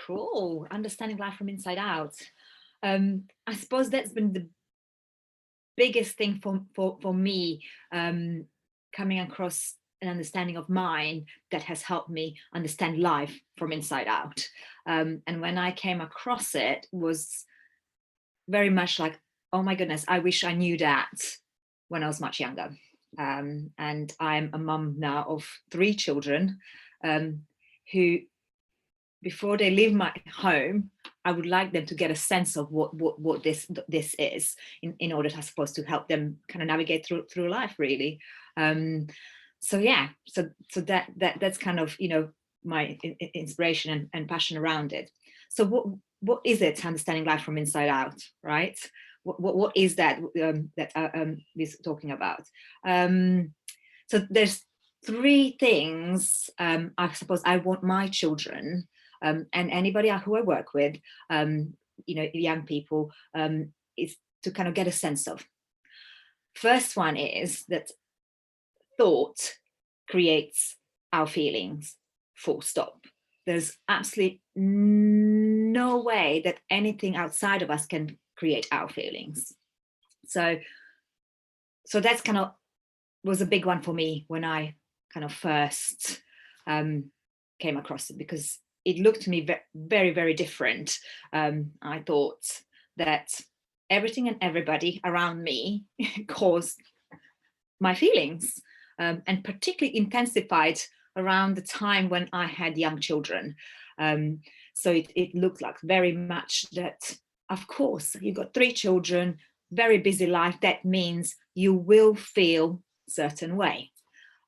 Cool. Understanding life from inside out. I suppose that's been the biggest thing for me, coming across an understanding of mine that has helped me understand life from inside out. And when I came across it, was very much like, oh my goodness, I wish I knew that when I was much younger. And I'm a mum now of 3 children, who, before they leave my home, I would like them to get a sense of what this is, in order, I suppose, to help them kind of navigate through life, really. So yeah, so that's kind of, my inspiration and passion around it. So what is it, understanding life from inside out, right? What is that, that we're talking about? So there's 3 things, I suppose, I want my children, and anybody who I work with, young people, is to kind of get a sense of. First one is that thought creates our feelings, full stop. There's absolutely no way that anything outside of us can create our feelings. So that's kind of was a big one for me when I kind of first came across it, because it looked to me very, very different. I thought that everything and everybody around me caused my feelings, and particularly intensified around the time when I had young children. So it looked like very much that, of course, you've got 3 children, very busy life. That means you will feel certain way.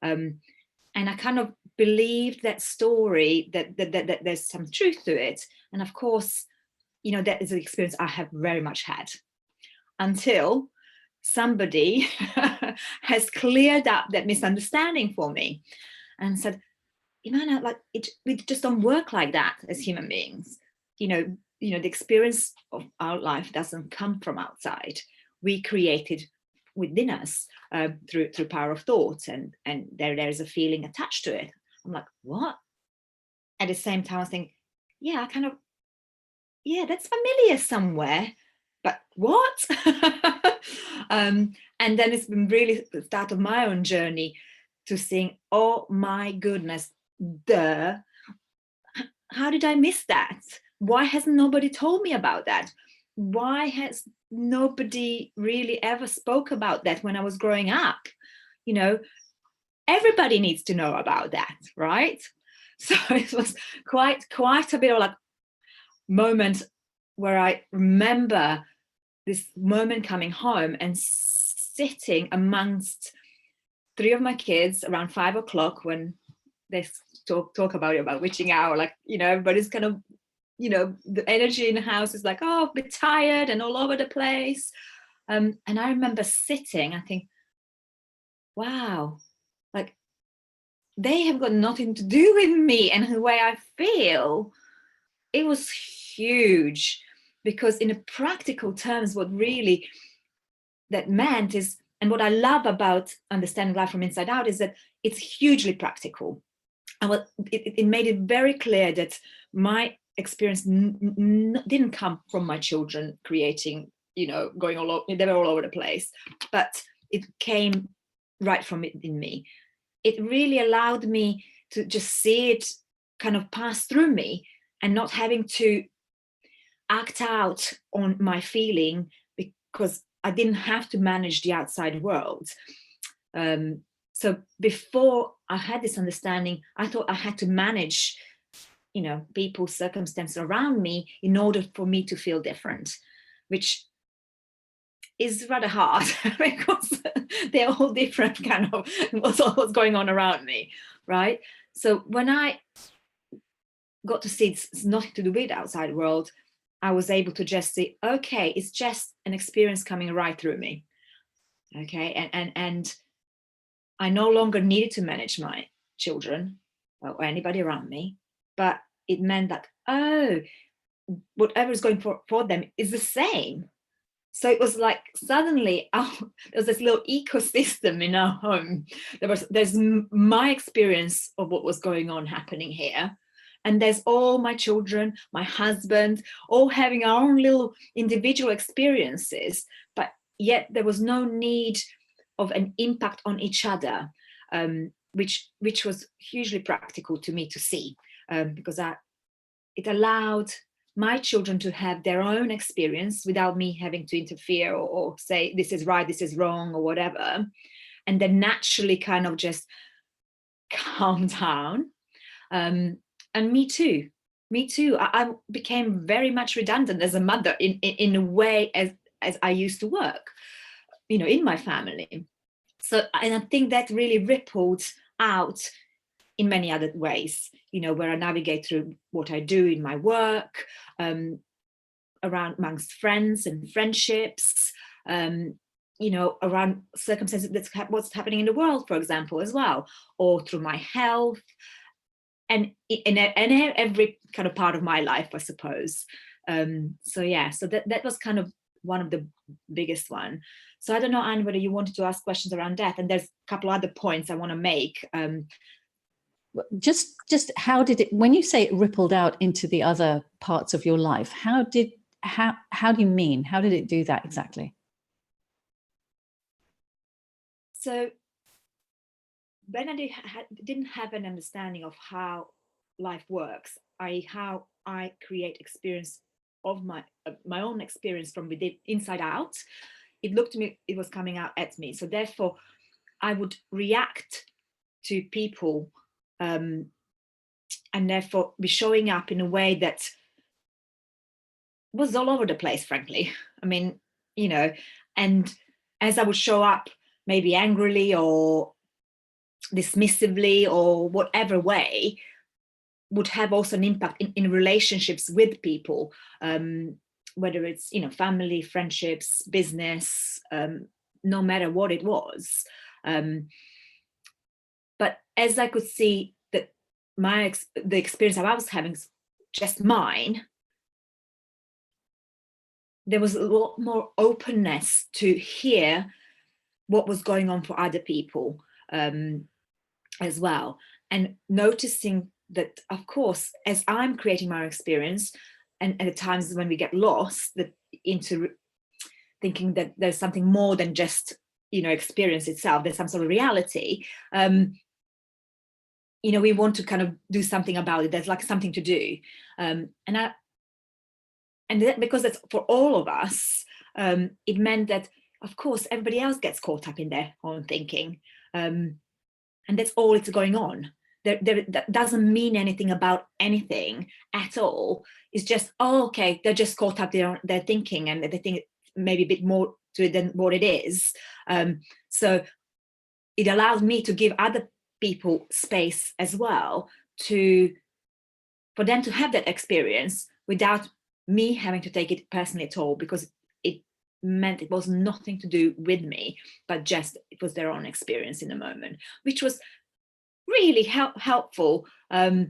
And I kind of believed that story, that there's some truth to it. And of course, that is an experience I have very much had, until somebody has cleared up that misunderstanding for me and said, Ivana, like we just don't work like that as human beings. The experience of our life doesn't come from outside. We create it within us, through power of thought, and there's a feeling attached to it. I'm like, what? At the same time, I think, yeah, that's familiar somewhere, but what? And then it's been really the start of my own journey to seeing, oh my goodness, how did I miss that? Why hasn't nobody told me about that? Why has nobody really ever spoke about that when I was growing up? Everybody needs to know about that, right? So it was quite a bit of like moment where I remember this moment coming home and sitting amongst 3 of my kids around 5 o'clock, when they talk about witching hour, like, everybody's kind of, the energy in the house is like, oh, a bit tired and all over the place. And I remember sitting, I think, wow, like they have got nothing to do with me and the way I feel. It was huge, because in a practical terms, what really that meant is, and what I love about understanding life from inside out, is that it's hugely practical. And it made it very clear that my experience didn't come from my children creating, going all over, they were all over the place, but it came right from in me. It really allowed me to just see it kind of pass through me, and not having to act out on my feeling, because I didn't have to manage the outside world. So before I had this understanding, I thought I had to manage, people's circumstances around me in order for me to feel different, which is rather hard because they're all different kind of what's going on around me, right? So when I got to see it's nothing to do with the outside world, I was able to just say, okay, it's just an experience coming right through me. Okay, and I no longer needed to manage my children or anybody around me, but it meant that, oh, whatever is going for them is the same. So it was like suddenly there was this little ecosystem in our home. There's my experience of what was going on happening here, and there's all my children, my husband, all having our own little individual experiences, but yet there was no need of an impact on each other, which was hugely practical to me to see, because it allowed my children to have their own experience without me having to interfere or say this is right, this is wrong, or whatever, and then naturally kind of just calm down. And me too. I became very much redundant as a mother in a way as I used to work, in my family. So, and I think that really rippled out in many other ways, where I navigate through what I do in my work, around amongst friends and friendships, around circumstances, what's happening in the world, for example, as well, or through my health, and in every kind of part of my life, I suppose. So that was kind of one of the biggest one. So I don't know, Anne, whether you wanted to ask questions around death, and there's a couple other points I want to make. Just how did it, when you say it rippled out into the other parts of your life, how do you mean, how did it do that exactly? So when I didn't have an understanding of how life works, how I create experience of my own experience from within, inside out, it looked to me, it was coming out at me. So therefore I would react to people, and therefore be showing up in a way that was all over the place, frankly. I mean, and as I would show up maybe angrily or dismissively or whatever way, would have also an impact in relationships with people, whether it's family, friendships, business, no matter what it was. But as I could see that the experience that I was having is just mine, there was a lot more openness to hear what was going on for other people, as well, and noticing that, of course, as I'm creating my experience, and at times when we get lost into thinking that there's something more than just experience itself, there's some sort of reality, we want to kind of do something about it. There's like something to do, and that, because that's for all of us, it meant that, of course, everybody else gets caught up in their own thinking, and that's all it's going on. That doesn't mean anything about anything at all. It's just, oh, okay, they're just caught up their thinking, and they think maybe a bit more to it than what it is. So it allows me to give other people space as well for them to have that experience without me having to take it personally at all, because it meant it was nothing to do with me, but just it was their own experience in the moment, which was really helpful, not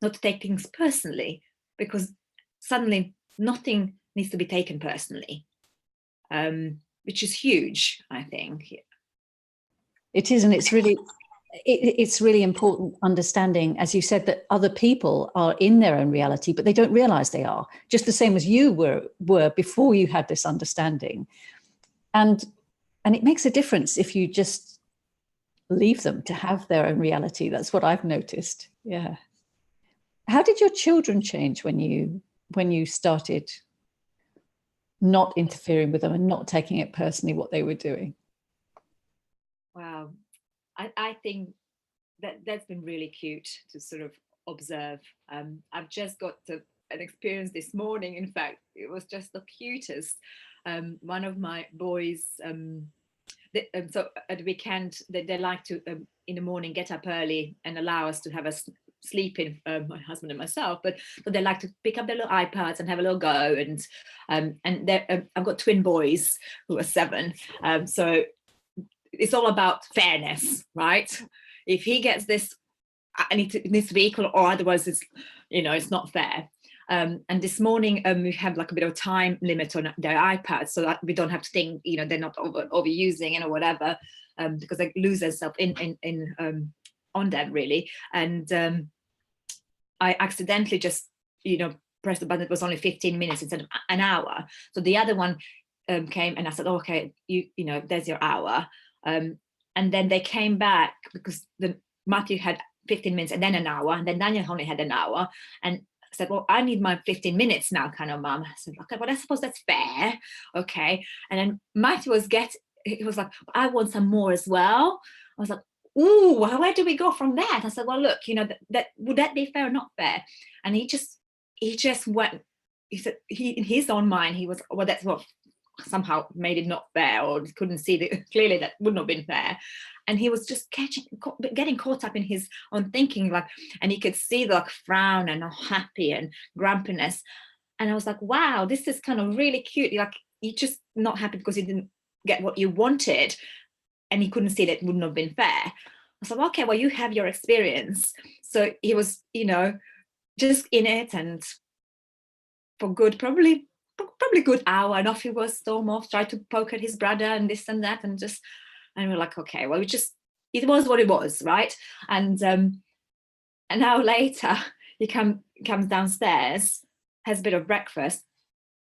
to take things personally, because suddenly nothing needs to be taken personally, which is huge, I think. It is, and it's really important understanding, as you said, that other people are in their own reality, but they don't realize they are, just the same as you were before you had this understanding. And it makes a difference if you just leave them to have their own reality. That's what I've noticed. Yeah. How did your children change when you started not interfering with them and not taking it personally what they were doing? Wow. I think that's been really cute to sort of observe. I've just got an experience this morning. In fact, it was just the cutest. One of my boys, so at the weekend, they like to, in the morning, get up early and allow us to have a sleep in, my husband and myself, but they like to pick up their little iPads and have a little go. And I've got twin boys who are 7. So it's all about fairness, right? If he gets this, it needs to be equal, or otherwise it's not fair. And this morning we have like a bit of time limit on their iPads, so that we don't have to think they're not overusing or whatever, because they lose themselves in on them, really. And I accidentally just, pressed the button. It was only 15 minutes instead of an hour. So the other one came, and I said, okay, there's your hour. And then they came back because Matthew had 15 minutes and then an hour, and then Daniel only had an hour. And I said, well, I need my 15 minutes now, kind of, mum. I said, okay, well, I suppose that's fair. Okay. And then Matthew he was like, I want some more as well. I was like, ooh, where do we go from that? I said, well, look, that would that be fair or not fair? And he just went, he said, in his own mind, he was, well, that's what somehow made it not fair, or couldn't see that clearly that wouldn't have been fair. And he was just getting caught up in his own thinking, like, and he could see the frown and unhappy and grumpiness. And I was like, wow, this is kind of really cute. Like, you're just not happy because you didn't get what you wanted, and he couldn't see that it wouldn't have been fair. I was like, okay, well, you have your experience. So he was, just in it, and for good, probably good hour, and off he was, storm off, tried to poke at his brother and this and that, and we're like, okay, well, it was what it was, right? And an hour later, he comes downstairs, has a bit of breakfast,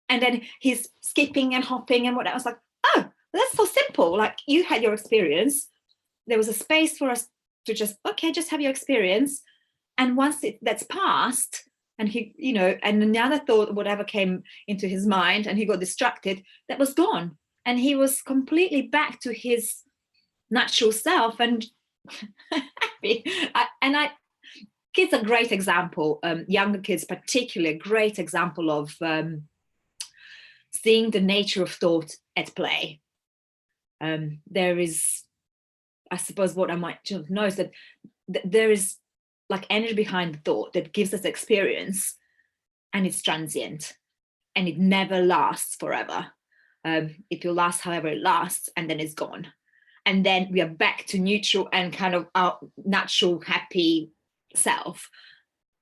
and then he's skipping and hopping and whatever. I was like, oh, that's so simple. Like, you had your experience. There was a space for us to just have your experience. And once that's passed, and he, and another thought, whatever came into his mind, and he got distracted, that was gone. And he was completely back to his natural self and happy. Kids are a great example, younger kids particularly, a great example of seeing the nature of thought at play. There is, I suppose, what I might know is that there is like energy behind the thought that gives us experience, and it's transient, and it never lasts forever. It will last however it lasts, and then it's gone. And then we are back to neutral and kind of our natural, happy self.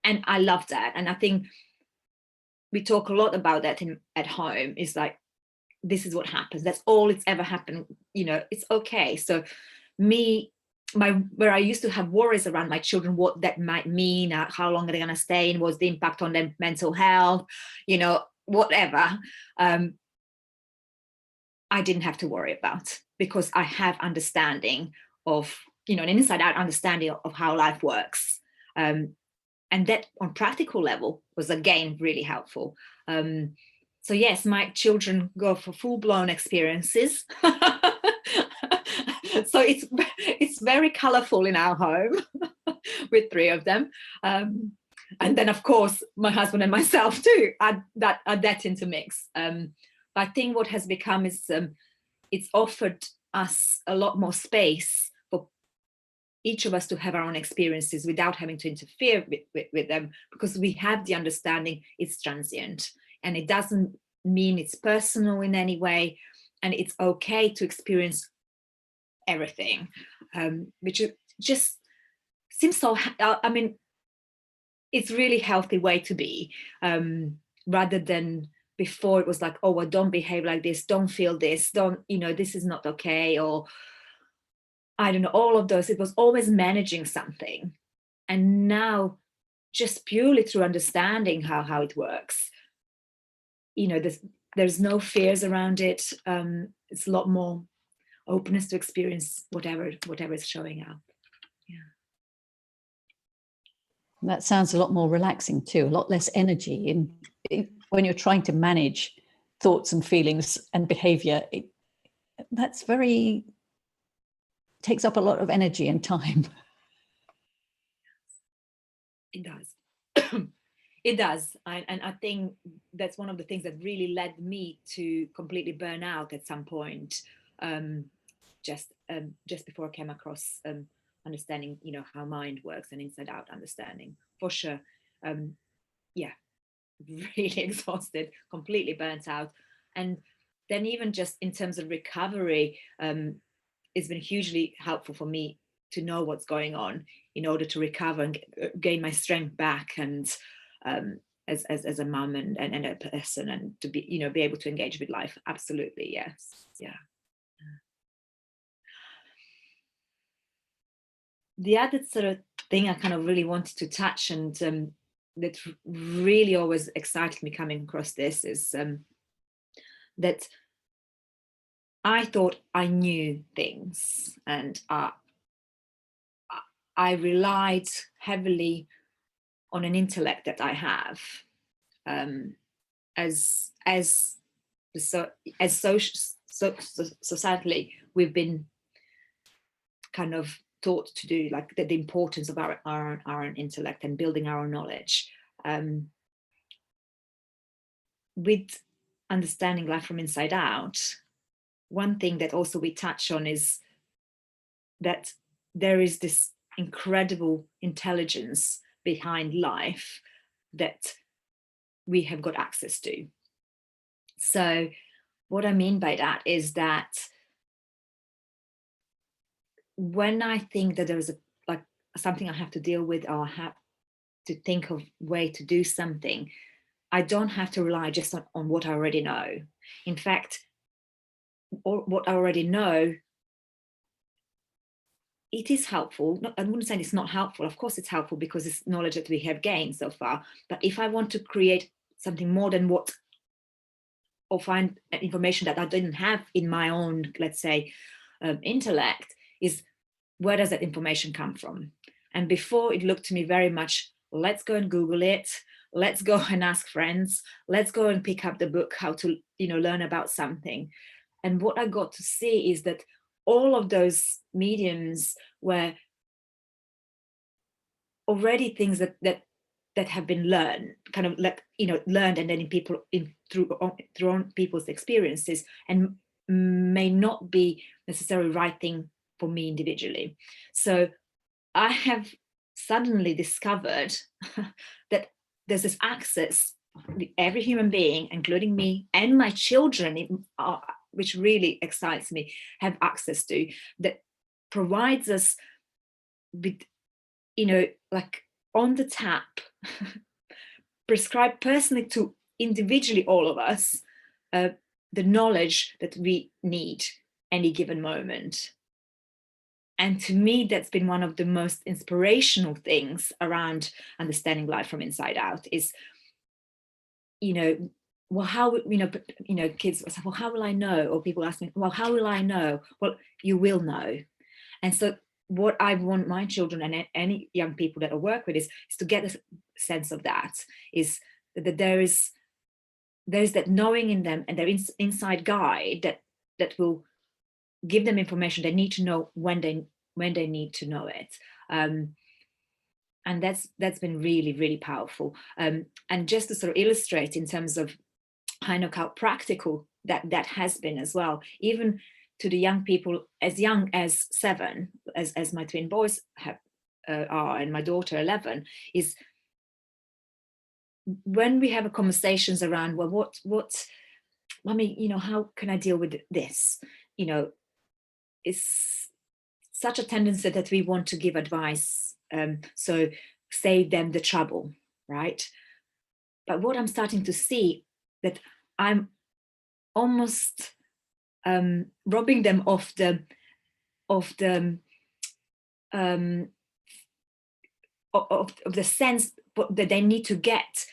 And I love that. And I think we talk a lot about that at home. It's like, this is what happens. That's all it's ever happened. It's okay. So where I used to have worries around my children, what that might mean, how long are they going to stay, and what's the impact on their mental health, whatever. I didn't have to worry about, because I have understanding of, an inside out understanding of how life works. And that on practical level was, again, really helpful. So yes, my children go for full-blown experiences. So it's very colorful in our home with 3 of them. And then, of course, my husband and myself too add that into mix. I think what has become is it's offered us a lot more space for each of us to have our own experiences without having to interfere with them, because we have the understanding it's transient, and it doesn't mean it's personal in any way, and it's okay to experience everything, which just seems so, it's really healthy way to be, rather than before it was like, oh, well, don't behave like this, don't feel this, don't, this is not okay, or I don't know, all of those. It was always managing something. And now, just purely through understanding how it works, there's no fears around it. It's a lot more openness to experience whatever is showing up. Yeah. That sounds a lot more relaxing too, a lot less energy when you're trying to manage thoughts and feelings and behavior. That's takes up a lot of energy and time. It does. It does. And I think that's one of the things that really led me to completely burn out at some point, just before I came across understanding, how mind works, and inside out understanding, for sure. Yeah, really exhausted, completely burnt out. And then even just in terms of recovery, it's been hugely helpful for me to know what's going on in order to recover and gain my strength back, and as a mum and a person, and to be able to engage with life. Absolutely, yes. Yeah. The other sort of thing I kind of really wanted to touch, and that really always excited me coming across this is that I thought I knew things, and I relied heavily on an intellect that I have, as the as societally we've been kind of taught to do, like the importance of our own intellect and building our own knowledge. With understanding life from inside out, one thing that also we touch on is that there is this incredible intelligence behind life that we have got access to. So what I mean by that is that when I think that there is like something I have to deal with, or I have to think of way to do something, I don't have to rely just on what I already know. In fact, or what I already know, it is helpful. I wouldn't say it's not helpful. Of course it's helpful, because it's knowledge that we have gained so far. But if I want to create something more than what, or find information that I didn't have in my own, let's say, intellect, is where does that information come from? And before, it looked to me very much, let's go and Google it. Let's go and ask friends. Let's go and pick up the book, how to, learn about something. And what I got to see is that all of those mediums were already things that have been learned, kind of like, learned, and then through people's experiences, and may not be necessarily right thing for me individually. So I have suddenly discovered that there's this access every human being, including me and my children, which really excites me, have access to, that provides us with, like on the tap, prescribed personally to individually all of us, the knowledge that we need any given moment. And to me, that's been one of the most inspirational things around understanding life from inside out is, well, how, kids say, well, how will I know? Or people ask me, well, how will I know? Well, you will know. And so what I want my children and any young people that I work with is to get a sense of that, is that there's that knowing in them, and their inside guide that will give them information they need to know when they need to know it. And that's been really, really powerful. And just to sort of illustrate in terms of kind of how practical that has been as well, even to the young people as young as 7, as my twin boys are, and my daughter 11, is when we have conversations around, well, what mommy, how can I deal with this? It's such a tendency that we want to give advice, so save them the trouble, right? But what I'm starting to see, that I'm almost robbing them of the sense that they need to get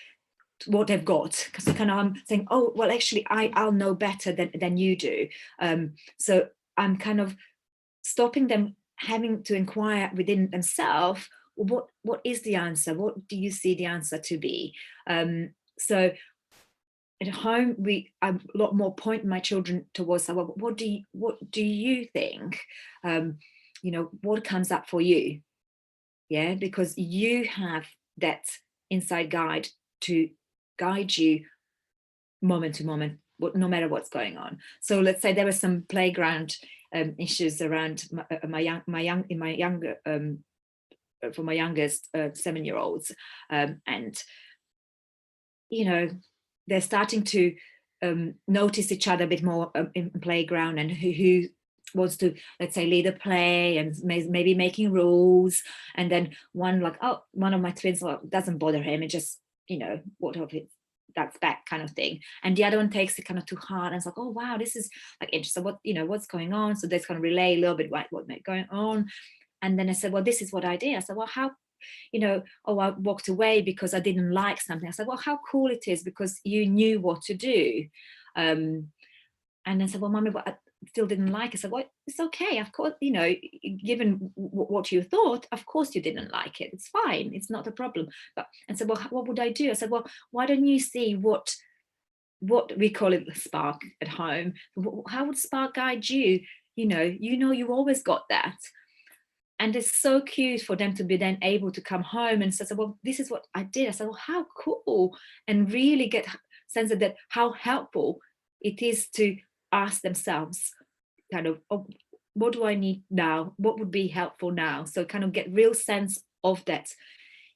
what they've got, because kind of I'm saying, oh well, actually I'll know better than you do. So I'm kind of stopping them having to inquire within themselves, what is the answer? What do you see the answer to be? So at home, I'm a lot more pointing my children towards, well, what do you think? What comes up for you? Yeah, because you have that inside guide to guide you moment to moment, no matter what's going on. So let's say there were some playground issues around for my youngest 7-year-olds, and they're starting to notice each other a bit more in playground, and who wants to, let's say, lead a play, and maybe making rules. And then one of my twins, doesn't bother him, it just, what of it, that's that kind of thing. And the other one takes it kind of too hard, and it's like, oh wow, this is like interesting, what's going on. So they kind of relay a little bit what may going on. And then I said, well, this is what I did. I said, well, oh, I walked away because I didn't like something. I said, well, how cool it is because you knew what to do. And I said, well, Mommy, but I still didn't like it. I said, well, it's okay. Of course, given what you thought, of course you didn't like it. It's fine. It's not a problem. But I said, well, what would I do? I said, well, why don't you see what we call it, the spark at home? How would spark guide you? You always got that. And it's so cute for them to be then able to come home and say, well, this is what I did. I said, well, how cool. And really get sense of that, how helpful it is to ask themselves kind of, oh, what do I need now? What would be helpful now? So kind of get real sense of that,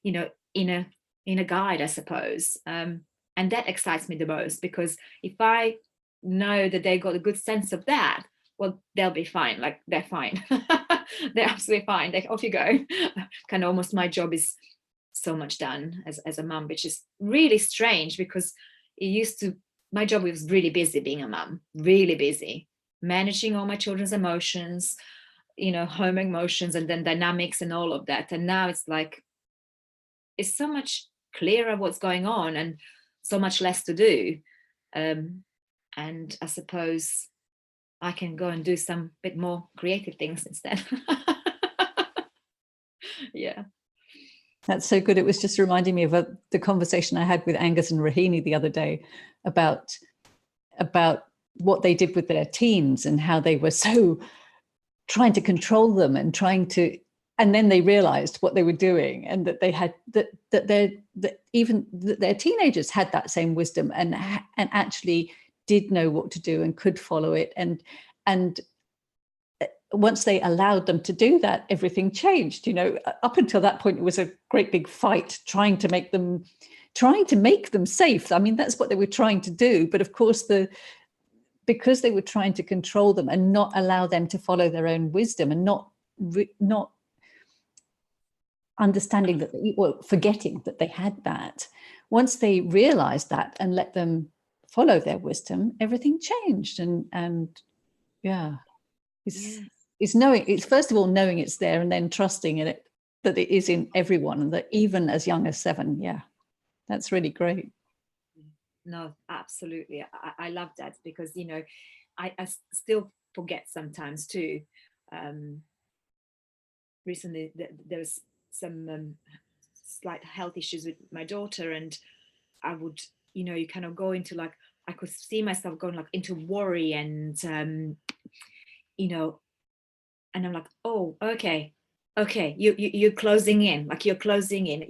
in a guide, I suppose. And that excites me the most, because if I know that they got a good sense of that, well, they'll be fine. Like, they're fine. They're absolutely fine. Like, off you go. Kind of almost my job is so much done as a mum, which is really strange, because my job was really busy being a mum, really busy, managing all my children's emotions, home emotions, and then dynamics and all of that. And now it's like, it's so much clearer what's going on and so much less to do. And I suppose I can go and do some bit more creative things instead. Yeah. That's so good. It was just reminding me of the conversation I had with Angus and Rahini the other day about what they did with their teams and how they were so trying to control them and then they realized what they were doing, and that they had even their teenagers had that same wisdom and actually did know what to do and could follow it. And once they allowed them to do that, everything changed. Up until that point, it was a great big fight trying to make them safe. I mean, that's what they were trying to do. But of course, because they were trying to control them and not allow them to follow their own wisdom, and not understanding that, forgetting that they had that. Once they realized that and let them follow their wisdom, everything changed. And yeah, it's first of all knowing it's there, and then trusting in it, that it is in everyone, and that even as young as 7. Yeah, that's really great. No, absolutely. I love that, because I still forget sometimes too. Recently there was some slight health issues with my daughter, and I would, you kind of go into, like, I could see myself going like into worry, and and I'm like, oh, okay, you're closing in,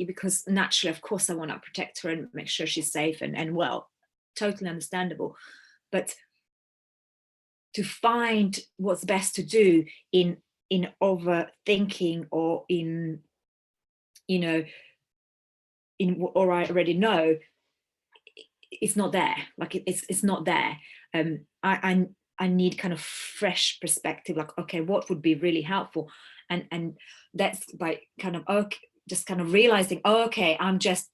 because naturally, of course, I want to protect her and make sure she's safe and well. Totally understandable. But to find what's best to do in overthinking, or in or I already know, it's not there. Like, it's not there. I need kind of fresh perspective, like, okay, what would be really helpful? And that's by kind of, just kind of realizing, okay, I'm just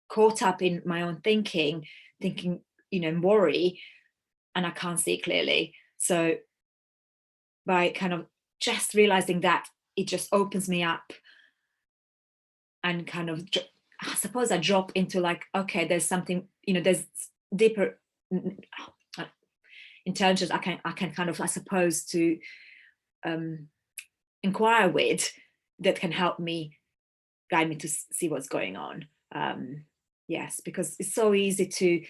caught up in my own thinking, and worry, and I can't see clearly. So by kind of just realizing that, it just opens me up, and kind of, I suppose, I drop into, like, okay, there's something, there's deeper intelligence I can kind of, I suppose, to inquire with, that can help me, guide me to see what's going on. Yes, because it's so easy to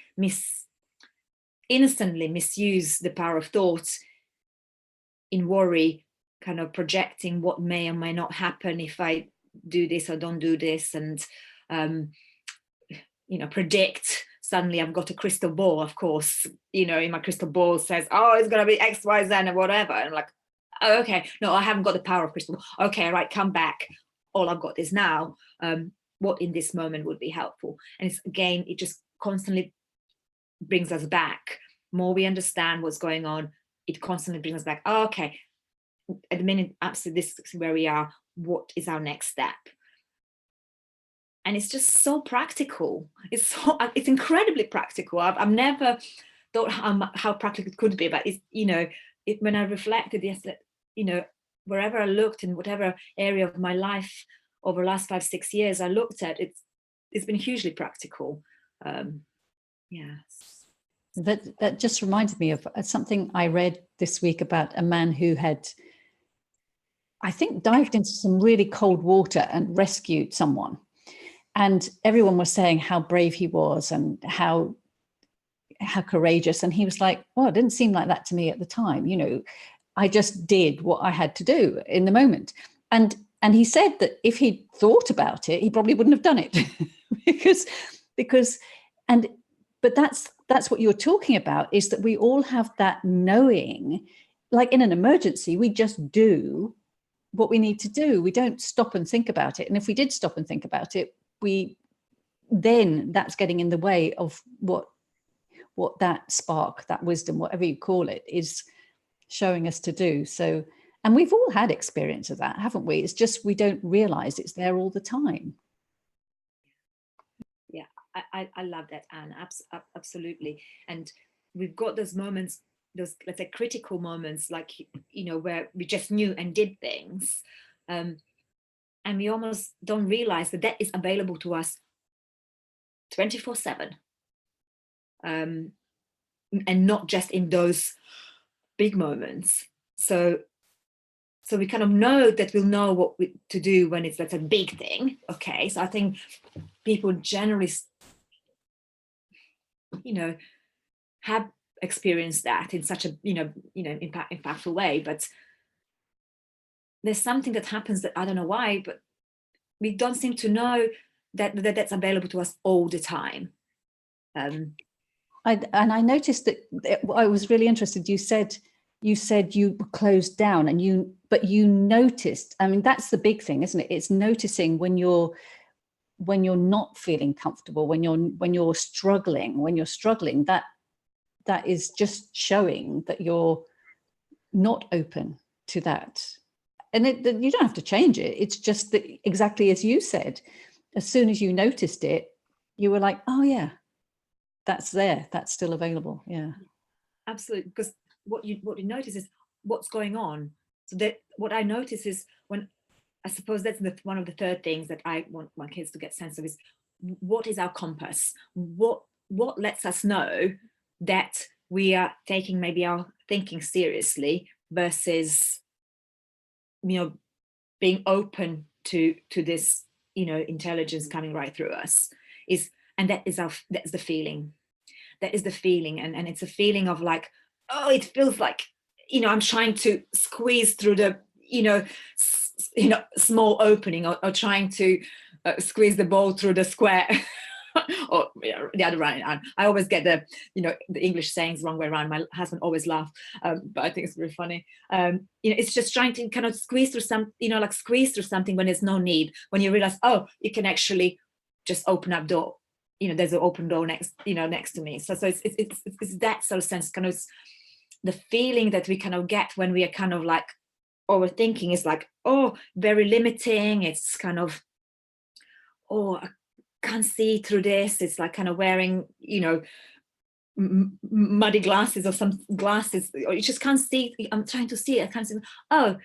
innocently misuse the power of thought in worry, kind of projecting what may or may not happen if I do this or don't do this, and predict. Suddenly I've got a crystal ball, of course, in my crystal ball says, oh, it's going to be X, Y, Z, and whatever. And I'm like, oh, okay, no, I haven't got the power of crystal ball. Okay, right, come back. All I've got is now. What in this moment would be helpful? And it just constantly brings us back. More we understand what's going on, it constantly brings us back. Oh, okay, at the minute, absolutely, this is where we are. What is our next step? And it's just so practical. It's incredibly practical. I've never thought how practical it could be, but when I reflected, yes, that wherever I looked, in whatever area of my life over the last 5-6 years I looked at, it's been hugely practical. Yes. That just reminded me of something I read this week about a man who had, I think, dived into some really cold water and rescued someone. And everyone was saying how brave he was and how courageous. And he was like, well, it didn't seem like that to me at the time. You know, I just did what I had to do in the moment. And he said that if he'd thought about it, he probably wouldn't have done it but that's what you're talking about, is that we all have that knowing, like in an emergency, we just do what we need to do. We don't stop and think about it. And if we did stop and think about it, then that's getting in the way of what that spark, that wisdom, whatever you call it, is showing us to do. So, and we've all had experience of that, haven't we? It's just we don't realize it's there all the time. Yeah, I love that, Anne. Absolutely. And we've got those moments, those, let's say, critical moments, like, you know, where we just knew and did things. And we almost don't realize that is available to us 24/7. And not just in those big moments. So we kind of know that we'll know what to do when it's, that's a big thing. Okay, so I think people generally, you know, have experienced that in such a impactful way. But there's something that happens that I don't know why, but we don't seem to know that's available to us all the time. I noticed that I was really interested. You said you were closed down, but you noticed. I mean, that's the big thing, isn't it? It's noticing when you're not feeling comfortable, when you're struggling. That is just showing that you're not open to that. And you don't have to change it. It's just that, exactly as you said, as soon as you noticed it, you were like, oh yeah, that's there, that's still available. Yeah, absolutely. Because what you notice is what's going on. So that what I notice is, when, I suppose that's one of the third things that I want my kids to get sense of, is what is our compass? What lets us know that we are taking maybe our thinking seriously, versus, you know, being open to this, you know, intelligence coming right through us. That's the feeling. That is the feeling. And it's a feeling of like, oh, it feels like, you know, I'm trying to squeeze through the, small opening, or trying to squeeze the ball through the square. Or the other way around. I always get the English sayings wrong way around. My husband always laughs, but I think it's really funny. It's just trying to kind of squeeze through something when there's no need. When you realize, oh, you can actually just open up door. There's an open door next to me. So it's that sort of sense, kind of the feeling that we kind of get when we are kind of like overthinking is like, oh, very limiting. It's kind of, oh, I can't see through this. It's like kind of wearing, muddy glasses or some glasses, or you just can't see. I'm trying to see it. I can't see. Oh,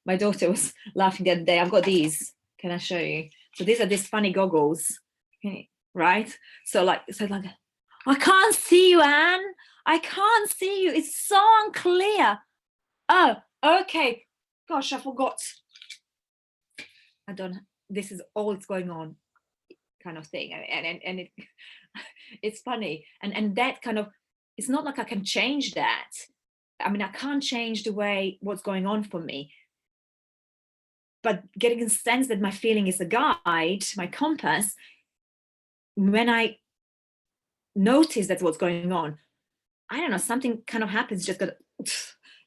my daughter was laughing the other day. I've got these. Can I show you? So these are these funny goggles, right? So like, I can't see you, Anne. I can't see you. It's so unclear. Oh, okay. Gosh, I forgot. This is all that's going on, kind of thing. And it's funny. And that kind of, it's not like I can change that. I mean, I can't change the way what's going on for me. But getting a sense that my feeling is a guide, my compass, when I notice that's what's going on, I don't know, something kind of happens,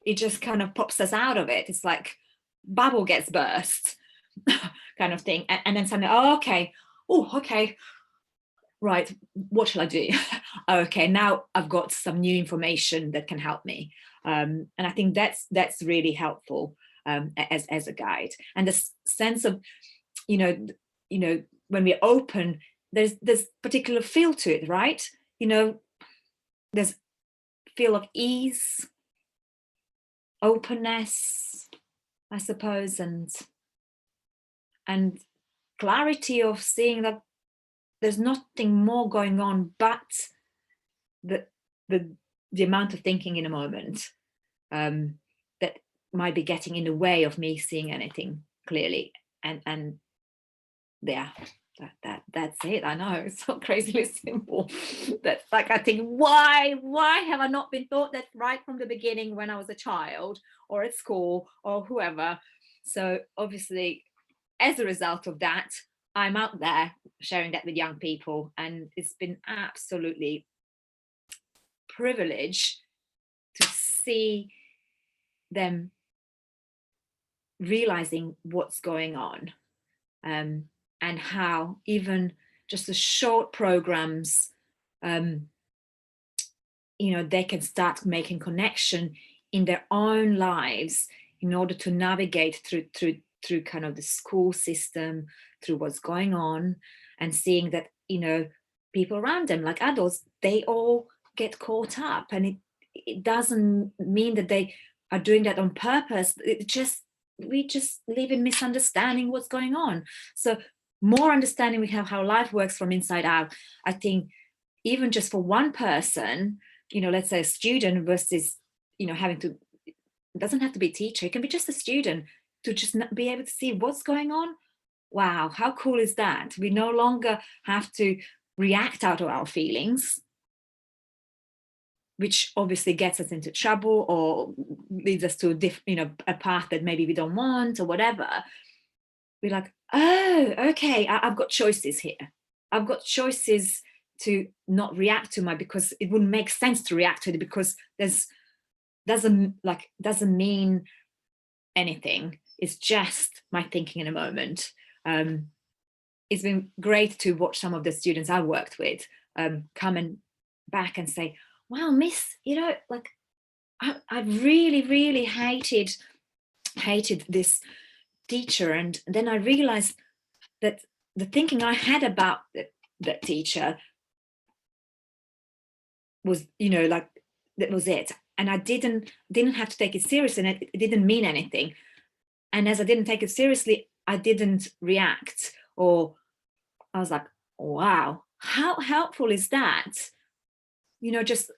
it just kind of pops us out of it. It's like bubble gets burst kind of thing. And then suddenly, okay, right, what shall I do? Okay, now I've got some new information that can help me. And I think that's really helpful as a guide. And the sense of, when we're open, there's particular feel to it, right? There's feel of ease, openness, I suppose, and clarity of seeing that there's nothing more going on but the the amount of thinking in a moment that might be getting in the way of me seeing anything clearly. And yeah, that's it. I know it's so crazily simple. That's like, I think, why have I not been taught that right from the beginning when I was a child or at school or whoever? So obviously, as a result of that, I'm out there sharing that with young people, and it's been absolutely privilege to see them realizing what's going on, and how even just the short programs, they can start making connection in their own lives in order to navigate through kind of the school system, through what's going on, and seeing that people around them, like adults, they all get caught up, and it doesn't mean that they are doing that on purpose. We just live in misunderstanding what's going on. So more understanding we have how life works from inside out. I think even just for one person, let's say a student versus having to, it doesn't have to be a teacher, it can be just a student, to just be able to see what's going on. Wow, how cool is that? We no longer have to react out of our feelings, which obviously gets us into trouble or leads us to a path that maybe we don't want or whatever. We're like, oh, okay, I've got choices here. I've got choices to not react to because it wouldn't make sense to react to it, because doesn't mean anything. It's just my thinking in a moment. It's been great to watch some of the students I worked with come back and say, wow, miss, I really, really hated this teacher. And then I realized that the thinking I had about that teacher was, that was it. And I didn't have to take it seriously, and it didn't mean anything. And as I didn't take it seriously, I didn't react, or I was like, wow, how helpful is that? Just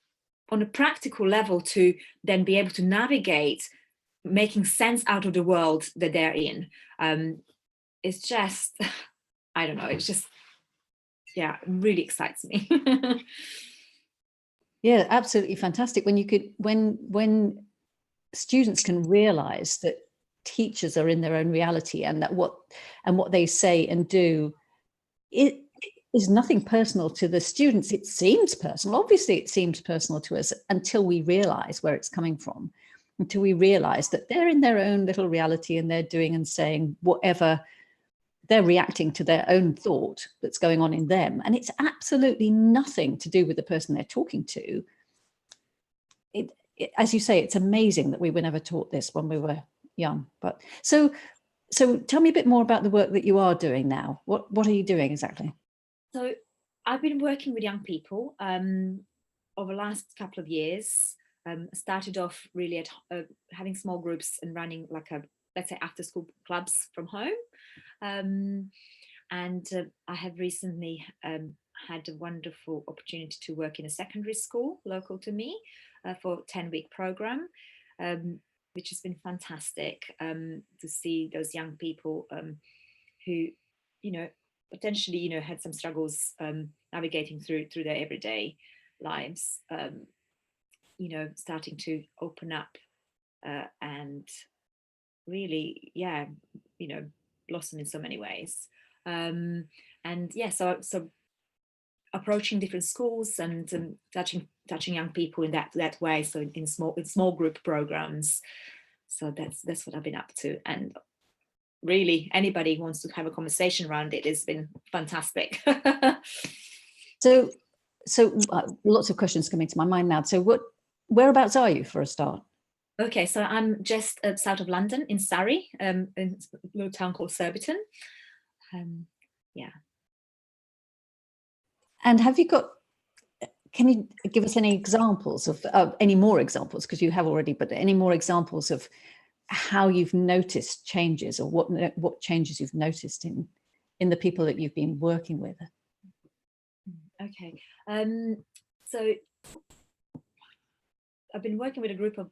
on a practical level, to then be able to navigate making sense out of the world that they're in. It's just, I don't know, it's just, yeah, it really excites me. Yeah, absolutely fantastic. When students can realize that teachers are in their own reality, and that what they say and do, it is nothing personal to the students. It seems personal. Obviously, it seems personal to us until we realize where it's coming from, until we realize that they're in their own little reality and they're doing and saying whatever. They're reacting to their own thought that's going on in them. And it's absolutely nothing to do with the person they're talking to. As you say, it's amazing that we were never taught this when we were young. But so tell me a bit more about the work that you are doing now. What are you doing exactly? So I've been working with young people over the last couple of years. Started off really at having small groups and running like let's say after school clubs from home. And I have recently had a wonderful opportunity to work in a secondary school local to me for a 10-week program, which has been fantastic to see those young people who, potentially, had some struggles navigating through their everyday lives, starting to open up and really, blossom in so many ways. And yeah, so approaching different schools and touching young people in that way. So in small group programs. So that's what I've been up to. And really, anybody who wants to have a conversation around it has been fantastic. So lots of questions coming to my mind now. So whereabouts are you for a start? Okay, so I'm just south of London in Surrey, in a little town called Surbiton. Yeah. And can you give us any examples of any more examples, because you have already, but any more examples of how you've noticed changes, or what changes you've noticed in in the people that you've been working with? Okay, so I've been working with a group of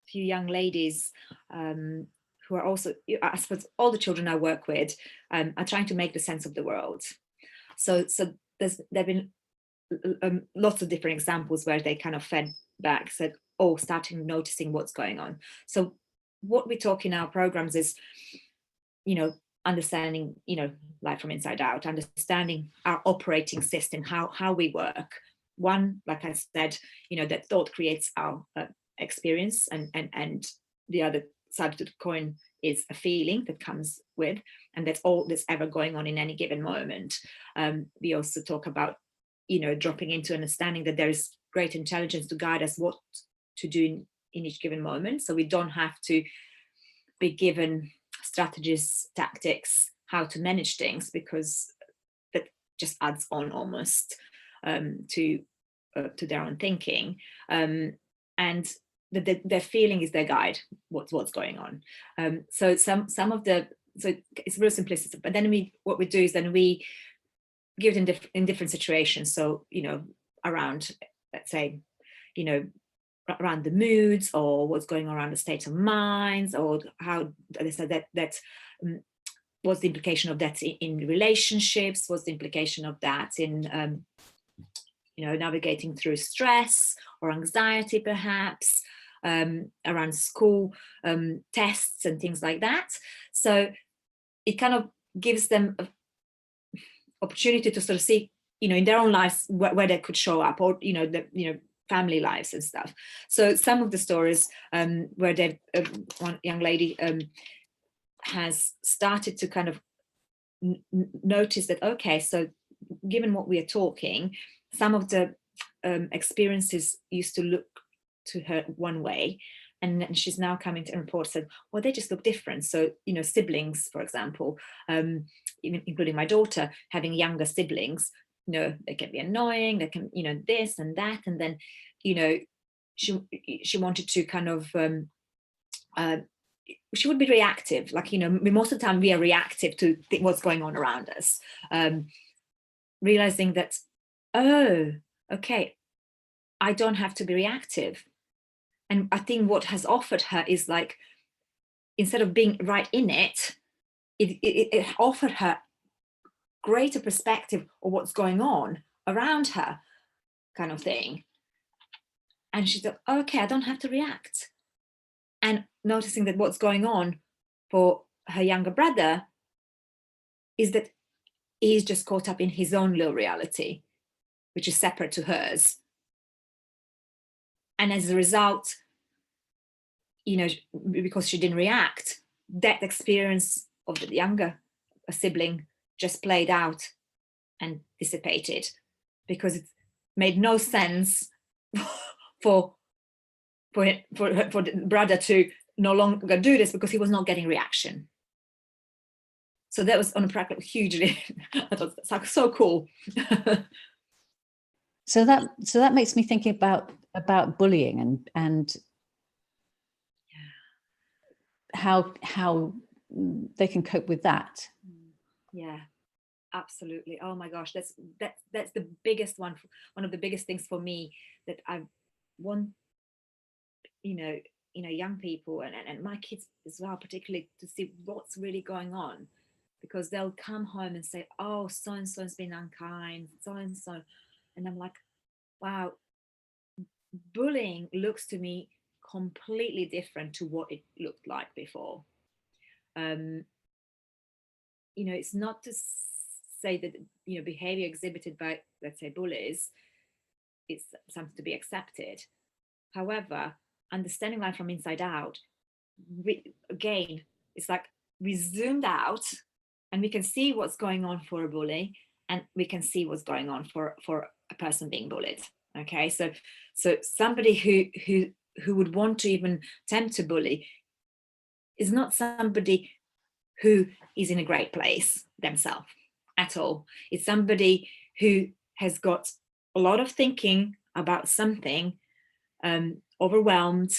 few young ladies who are also, I suppose, all the children I work with are trying to make the sense of the world. So there've been lots of different examples where they kind of fed back, said, oh, starting noticing what's going on. So what we talk in our programs is, understanding, life from inside out, understanding our operating system, how we work. One, like I said, that thought creates our experience, and the other side of the coin is a feeling that comes with, and that's all that's ever going on in any given moment. We also talk about, dropping into understanding that there is great intelligence to guide us what to do in each given moment. So we don't have to be given strategies, tactics, how to manage things, because that just adds on almost to their own thinking. And their feeling is their guide, what's going on. So some of the, so it's real simplicity, but then what we do is then we give it in different situations. So, around, let's say, around the moods, or what's going on around the state of minds, or how they said that what's the implication of that in relationships, what's the implication of that in navigating through stress or anxiety, perhaps, around school tests and things like that. So it kind of gives them an opportunity to sort of see, in their own lives where they could show up, or family lives and stuff. So some of the stories where they've one young lady has started to kind of notice that, okay, so given what we are talking, some of the experiences used to look to her one way, and then she's now coming to report, said, well, they just look different. So, siblings, for example, even including my daughter, having younger siblings, they can be annoying, they can, this and that. And then, she wanted to kind of, she would be reactive. Like, most of the time we are reactive to what's going on around us. Realizing that, oh, okay, I don't have to be reactive. And I think what has offered her is, like, instead of being right in it, it offered her greater perspective of what's going on around her, kind of thing. And she thought, okay, I don't have to react. And noticing that what's going on for her younger brother is that he's just caught up in his own little reality, which is separate to hers. And as a result, because she didn't react, that experience of the younger sibling just played out and dissipated, because it made no sense for the brother to no longer do this, because he was not getting reaction. So that was on a practical, hugely, I thought that's like so cool. So that makes me thinking about bullying and how they can cope with that. Yeah, absolutely. Oh my gosh, that's the biggest one of the biggest things for me, that I want, young people and my kids as well, particularly, to see what's really going on, because they'll come home and say, oh, so and so's been unkind, so and so, and I'm like, wow, bullying looks to me completely different to what it looked like before. It's not to say that behavior exhibited by, let's say, bullies is something to be accepted. However, understanding life from inside out, again, it's like we zoomed out and we can see what's going on for a bully, and we can see what's going on for a person being bullied. Okay, so somebody who would want to even attempt to bully is not somebody who is in a great place themselves at all. It's somebody who has got a lot of thinking about something, overwhelmed,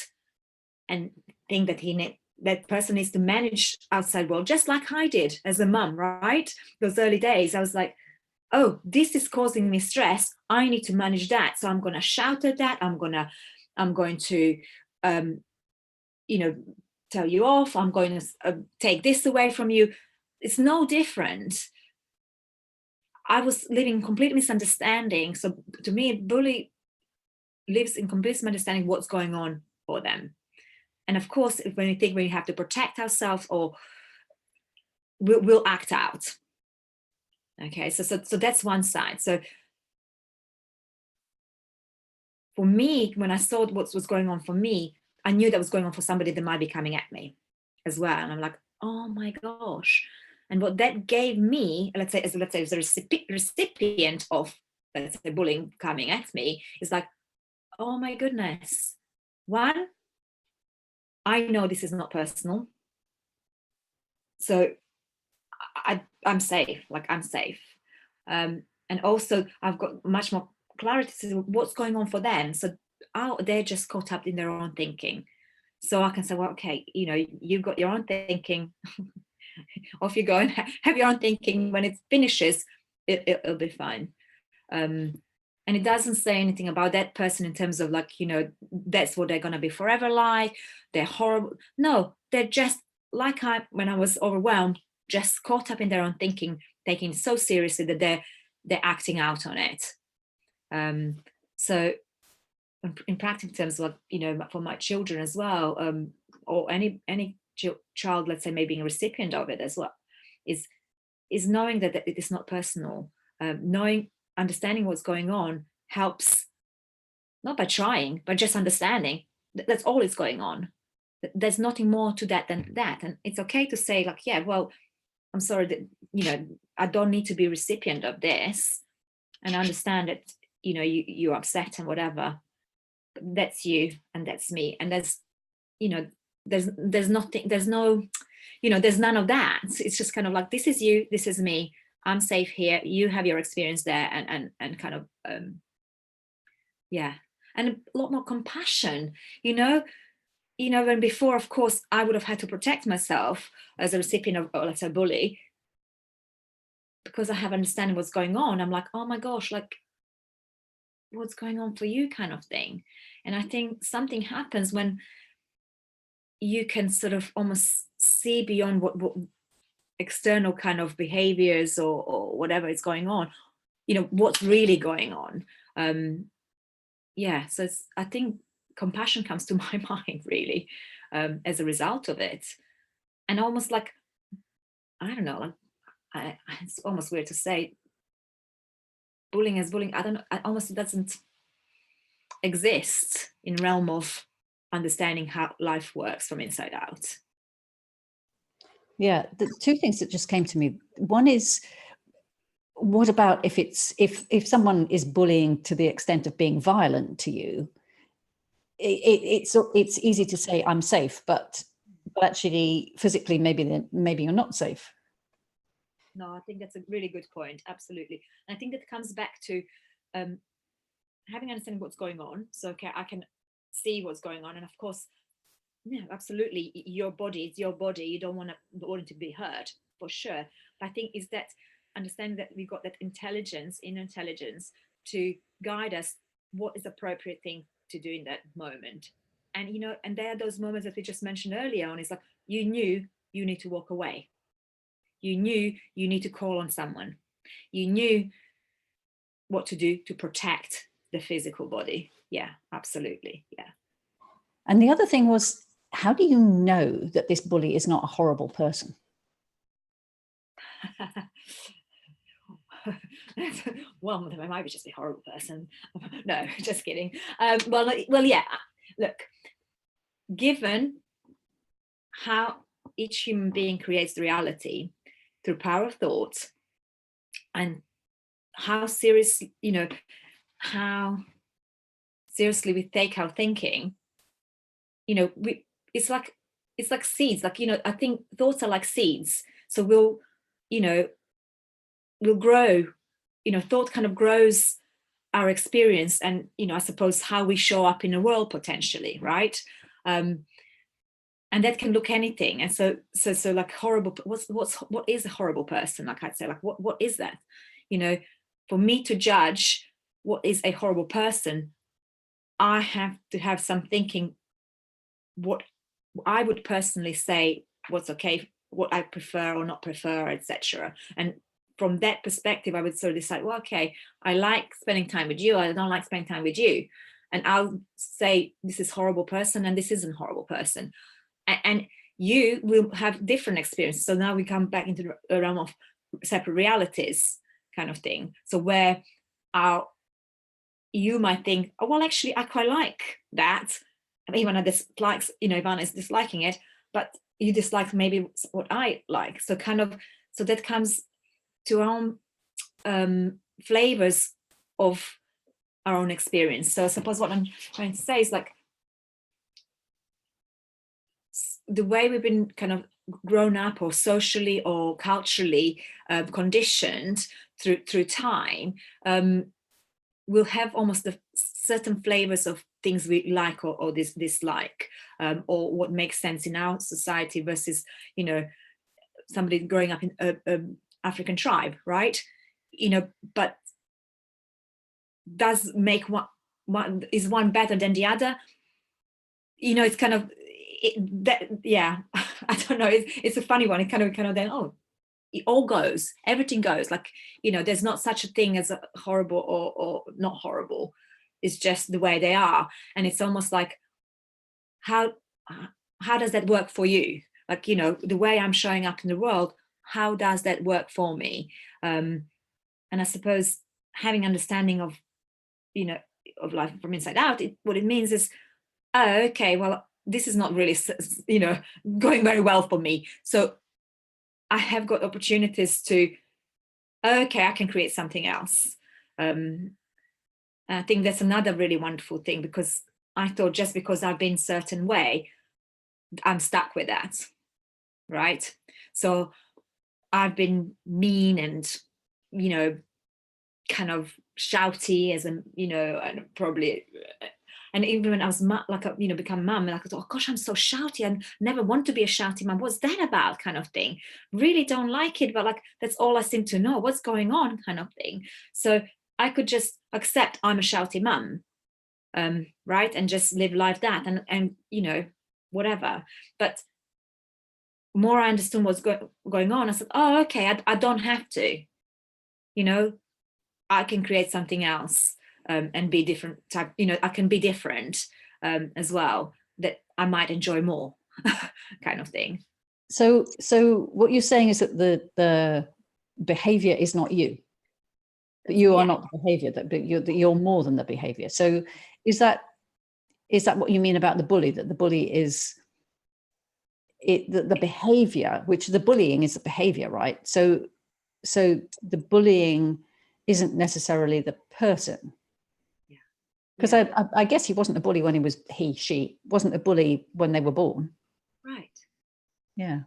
and think that he that person needs to manage outside world, just like I did as a mum, right? Those early days, I was like, oh, this is causing me stress. I need to manage that. So I'm going to shout at that. I'm going to, you know, tell you off. I'm going to take this away from you. It's no different. I was living in complete misunderstanding. So to me, a bully lives in complete misunderstanding what's going on for them. And of course, when you think we have to protect ourselves, or we'll act out. Okay, so that's one side. So for me, when I saw what was going on for me, I knew that was going on for somebody that might be coming at me as well. And I'm like, oh my gosh. And what that gave me, let's say as a recipient of, let's say, bullying coming at me, is like, oh my goodness. One, I know this is not personal. So I'm safe, like I'm safe. And also I've got much more clarity to what's going on for them. So they're just caught up in their own thinking. So I can say, well, okay, you know, you've got your own thinking. Off you go and have your own thinking. When it finishes, it'll be fine. And it doesn't say anything about that person in terms of like, you know, that's what they're going to be forever like. They're horrible. No, they're just like when I was overwhelmed, just caught up in their own thinking, taking it so seriously that they're acting out on it. So in practical terms, like, you know, for my children as well, or any child, let's say, maybe a recipient of it as well, is knowing that it is not personal. Understanding what's going on helps, not by trying, but just understanding that's all is going on. There's nothing more to that than that. And it's okay to say, like, yeah, well, I'm sorry that, you know, I don't need to be a recipient of this. And I understand that, you know, you're upset and whatever. But that's you and that's me. And there's, you know, there's nothing, there's no, you know, there's none of that. It's just kind of like, this is you, this is me. I'm safe here. You have your experience there, and kind of, yeah. And a lot more compassion, you know, when before, of course, I would have had to protect myself as a recipient of, let's say, bully, because I have understanding what's going on. I'm like, oh my gosh, like, what's going on for you, kind of thing. And I think something happens when you can sort of almost see beyond what external kind of behaviors or whatever is going on, you know, what's really going on. Yeah, so I think compassion comes to my mind, really, as a result of it. And almost like, I don't know, like, it's almost weird to say bullying as bullying. I don't know, almost doesn't exist in realm of understanding how life works from inside out. Yeah, the two things that just came to me. One is, what about if someone is bullying to the extent of being violent to you? It's easy to say I'm safe, but actually physically maybe you're not safe. No, I think that's a really good point. Absolutely. And I think that comes back to having understanding what's going on. So, okay, I can see what's going on. And of course, yeah, absolutely, your body is your body. You don't want it to be hurt, for sure. But I think is that understanding that we've got that intelligence, inner intelligence, to guide us what is the appropriate thing to do in that moment. And, you know, and there are those moments that we just mentioned earlier on. It's like, you knew you need to walk away. You knew you need to call on someone. You knew what to do to protect the physical body. Yeah, absolutely. Yeah. And the other thing was, how do you know that this bully is not a horrible person? Well, they might be just a horrible person. No, just kidding. Well, yeah. Look, given how each human being creates the reality through power of thought, and how serious, you know, how seriously we take our thinking, you know, it's like seeds. Like, you know, I think thoughts are like seeds. So we'll grow, you know, thought kind of grows our experience, and, you know, I suppose how we show up in the world potentially, right? And and that can look anything. And so like horrible, what is a horrible person? Like I'd say, like what is that? You know, for me to judge what is a horrible person, I have to have some thinking what I would personally say what's okay, what I prefer or not prefer, etc. And from that perspective, I would sort of decide, well, okay, I like spending time with you, I don't like spending time with you. And I'll say this is horrible person and this isn't horrible person. And you will have different experiences. So now we come back into the realm of separate realities kind of thing. So where you might think, oh, well, actually, I quite like that. Ivana dislikes, Ivana is disliking it, but you dislike maybe what I like. So kind of, so that comes to our own flavors of our own experience. So I suppose what I'm trying to say is like, the way we've been kind of grown up or socially or culturally conditioned through time, we'll have almost the certain flavors of things we like or dislike, or what makes sense in our society versus, somebody growing up in an African tribe, right? But does make one is one better than the other? It's kind of yeah. I don't know. It's a funny one. It kind of then, oh, it all goes, everything goes. Like, there's not such a thing as a horrible or not horrible. It's just the way they are. And it's almost like, how does that work for you? Like, the way I'm showing up in the world, how does that work for me? And I suppose having understanding of, of life from inside out, what it means is, oh, okay, well, this is not really, going very well for me. So I have got opportunities to, okay, I can create something else. I think that's another really wonderful thing, because I thought just because I've been a certain way, I'm stuck with that, right? So I've been mean and, kind of shouty as and probably, and even when I was become mum, and I thought, oh gosh, I'm so shouty. I never want to be a shouty mum. What's that about, kind of thing? Really don't like it, but like that's all I seem to know. What's going on, kind of thing. So I could just accept I'm a shouty mum, right, and just live life that, and whatever. But more I understood what's going on, I said, oh, okay, I don't have to. I can create something else. And be different type, I can be different as well, that I might enjoy more, kind of thing. So what you're saying is that the behavior is not you, that you are not the behavior, that you're more than the behavior. So is that what you mean about the bully, that the bully is the behavior, which the bullying is the behavior, right? So the bullying isn't necessarily the person. Because I guess he wasn't a bully when she wasn't a bully when they were born. Right. Yeah.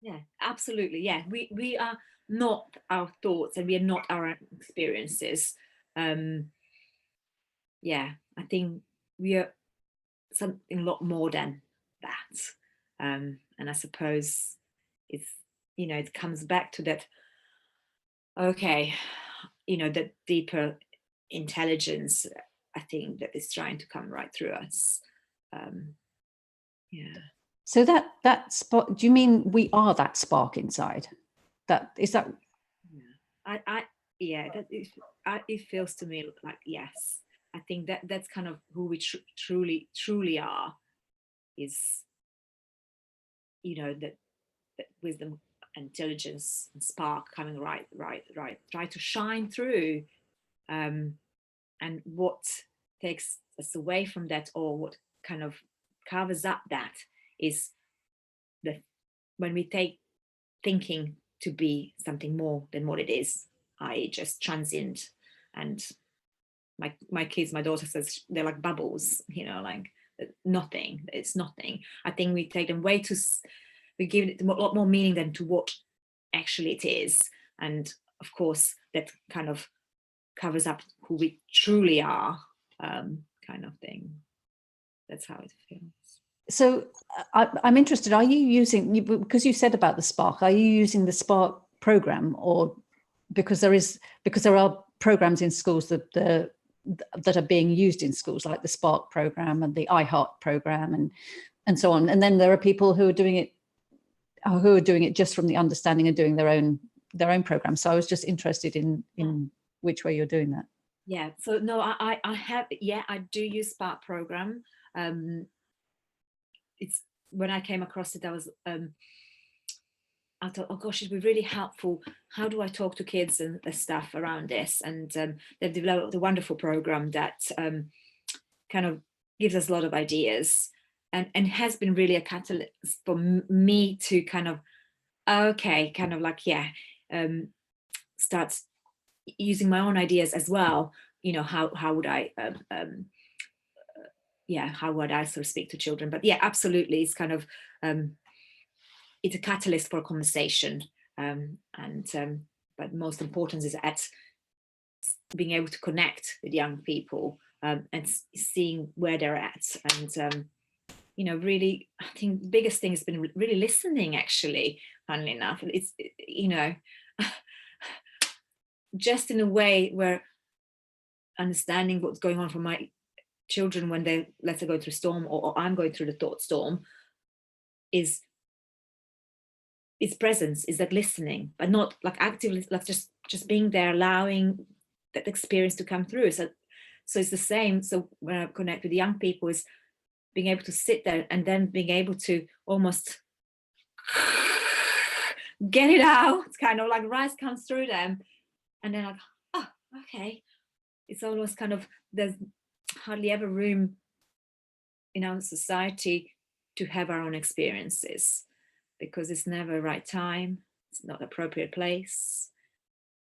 Yeah, absolutely. Yeah, we are not our thoughts, and we are not our experiences. Yeah, I think we are something a lot more than that. And I suppose it's, it comes back to that, okay, that deeper intelligence, I think, that is trying to come right through us. Yeah. So that spark, do you mean we are that spark inside? That is that? Yeah, it feels to me like, yes. I think that's kind of who we truly are, is, that wisdom, intelligence, and spark coming right, try to shine through. And what takes us away from that, or what kind of covers up that, is when we take thinking to be something more than what it is, i.e. just transient. And my kids, my daughter says they're like bubbles, like nothing. It's nothing. I think we take them we give it a lot more meaning than to what actually it is. And of course that kind of covers up who we truly are, kind of thing. That's how it feels. So I'm interested, are you using, because you said about the Spark, are you using the Spark program, or because there are programs in schools that are being used in schools, like the Spark program and the iHeart program and so on. And then there are people who are doing it just from the understanding and doing their own program. So I was just interested in which way you're doing that. Yeah, so no, I have, yeah, I do use Spark program. It's when I came across it, I was I thought, oh gosh, it'd be really helpful. How do I talk to kids and stuff around this? And they've developed a wonderful program that kind of gives us a lot of ideas, and has been really a catalyst for me to kind of, okay, kind of like, yeah, start using my own ideas as well. You know, how would I yeah, how would I sort of speak to children? But yeah, absolutely, it's kind of it's a catalyst for a conversation, but most important is at being able to connect with young people, and seeing where they're at, and you know, really, I think the biggest thing has been really listening, actually, funnily enough. It's, you know, just in a way where understanding what's going on for my children when they, let's say, go through a storm, or I'm going through the thought storm, is presence, is that listening, but not like actively, like just being there, allowing that experience to come through. So it's the same. So when I connect with young people, is being able to sit there and then being able to almost get it out. It's kind of like rice comes through them, and then like, oh, okay. It's almost kind of, there's hardly ever room in our society to have our own experiences, because it's never right time, it's not appropriate place,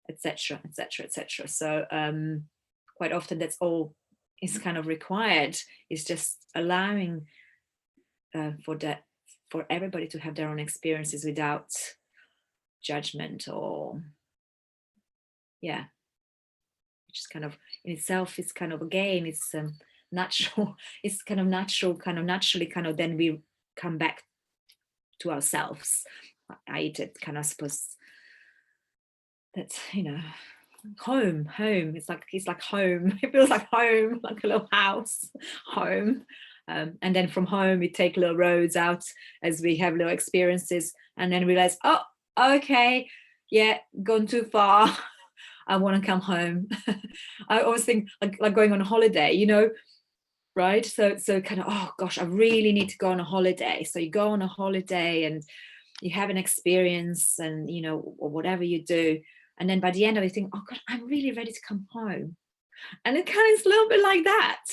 etc., etc., etc. So quite often that's all is kind of required, is just allowing for everybody to have their own experiences without judgment, or yeah, which is kind of in itself is kind of, again, it's natural. It's kind of natural, kind of naturally, kind of then we come back to ourselves. I did kind of, suppose that's, you know, home. It's like home. It feels like home, like a little house, home. And then from home we take little roads out as we have little experiences, and then realize, oh, okay, yeah, gone too far. I want to come home. I always think like going on a holiday, you know, right? So kind of, oh gosh, I really need to go on a holiday. So you go on a holiday and you have an experience, and you know, or whatever you do, and then by the end of it, you think, oh god, I'm really ready to come home. And it kind of is a little bit like that,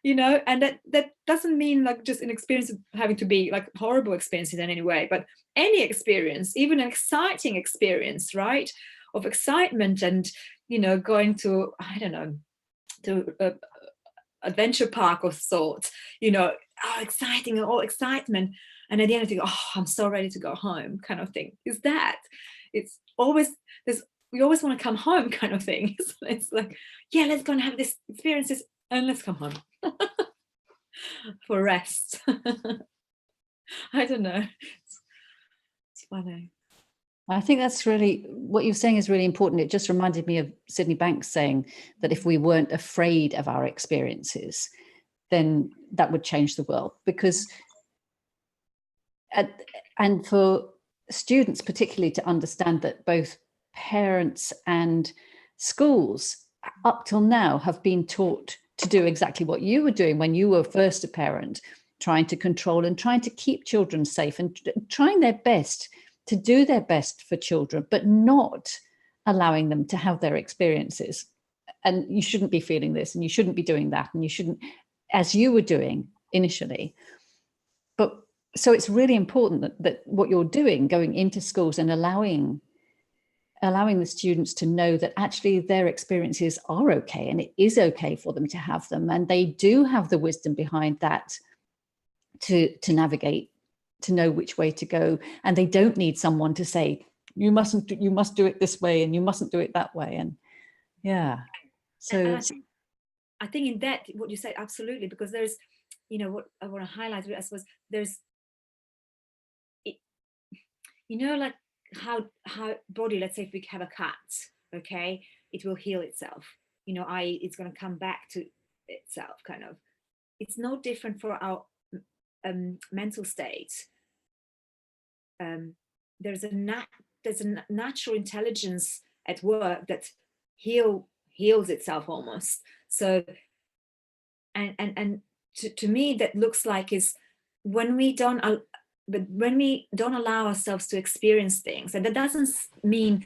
you know. And that doesn't mean like just an experience of having to be like horrible experiences in any way, but any experience, even an exciting experience, right, of excitement, and you know, going to, I don't know, to adventure park of sorts, you know, oh, exciting, all excitement, and at the end of the day, oh, I'm so ready to go home, kind of thing. Is that it's always there's we always want to come home, kind of thing. It's like, yeah, let's go and have this experiences, and let's come home for rest. I don't know. It's funny. I think that's really, what you're saying is really important. It just reminded me of Sydney Banks saying that if we weren't afraid of our experiences, then that would change the world. Because, and for students particularly to understand that both parents and schools up till now have been taught to do exactly what you were doing when you were first a parent, trying to control and trying to keep children safe and trying their best to do their best for children, but not allowing them to have their experiences. And you shouldn't be feeling this, and you shouldn't be doing that, and you shouldn't, as you were doing initially. But so it's really important that what you're doing, going into schools and allowing the students to know that actually their experiences are okay, and it is okay for them to have them, and they do have the wisdom behind that to navigate, to know which way to go, and they don't need someone to say, you must do it this way and you mustn't do it that way. And yeah, so I think in that, what you say, absolutely, because there's what I want to highlight, I suppose, there's, it, like how body, let's say if we have a cut, okay, it will heal itself, it's going to come back to itself, kind of. It's no different for our mental state. There's a natural intelligence at work that heals itself almost. So, and to me, that looks like is when we don't allow ourselves to experience things, and that doesn't mean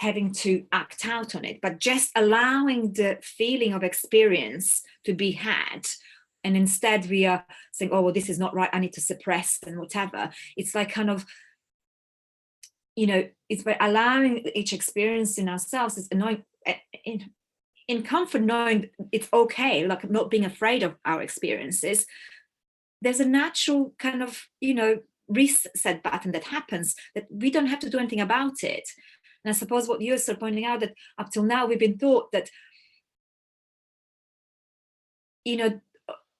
having to act out on it, but just allowing the feeling of experience to be had. And instead we are saying, oh, well, this is not right, I need to suppress and whatever. It's like kind of, it's by allowing each experience in ourselves, is in comfort, knowing it's okay, like not being afraid of our experiences. There's a natural kind of, reset button that happens, that we don't have to do anything about it. And I suppose what you're sort of pointing out, that up till now we've been taught that,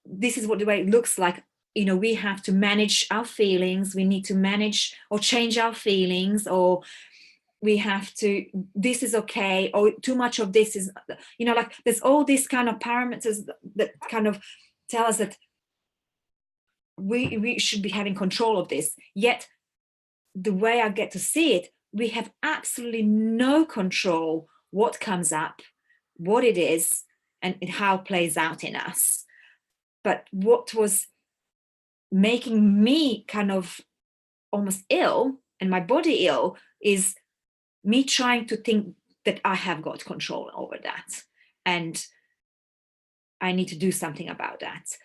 this is what the way it looks like. We have to manage our feelings, we need to manage or change our feelings, or we have to, this is okay, or too much of this is, like there's all these kind of parameters that kind of tell us that we should be having control of this. Yet the way I get to see it, we have absolutely no control what comes up, what it is, and how it plays out in us. But what was making me kind of almost ill and my body ill is me trying to think that I have got control over that and I need to do something about that.